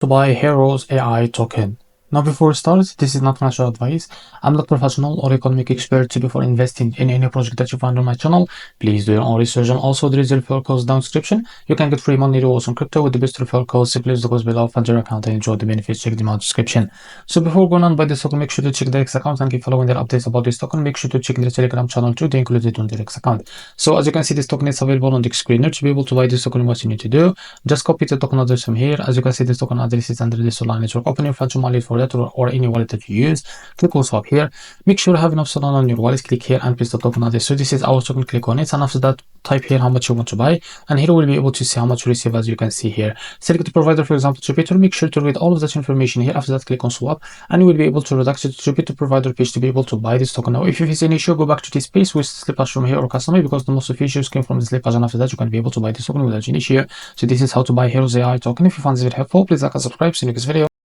To buy HeroesAI token. Now, before we start, this is not financial advice. I'm not professional or economic expert. Before investing in any project that you find on my channel, please do your own research. And also, there is a referral code down description. You can get free money rewards on crypto with the best referral code. Simply use the codes below, fund your account, and enjoy the benefits. Check them out in the description. So before going on by this token, make sure to check the X account and keep following their updates about this token. Make sure to check the Telegram channel too. They included on the X account. So as you can see, this token is available on the screen. To be able to buy this token, what you need to do, just copy the token address from here. As you can see, this token address is under this online network. Open your virtual wallet for that or any wallet that you use. Click also up here. Make sure you have enough Solana on your wallet. Click here and paste the token address. So this is our token. Click on it, and after that, type here how much you want to buy, and here we'll be able to see how much you receive. As you can see here, select the provider, for example Jupiter. Make sure to read all of that information here. After that, click on swap, and you will be able to redact it to Jupiter provider page to be able to buy this token. Now, if you face any issue, go back to this page with slippage from here or customer, because the most of issues came from the slippage, and after that you can be able to buy this token without any issue. So this is how to buy HeroesAI token. If you found this video helpful, please like and subscribe. See you next video.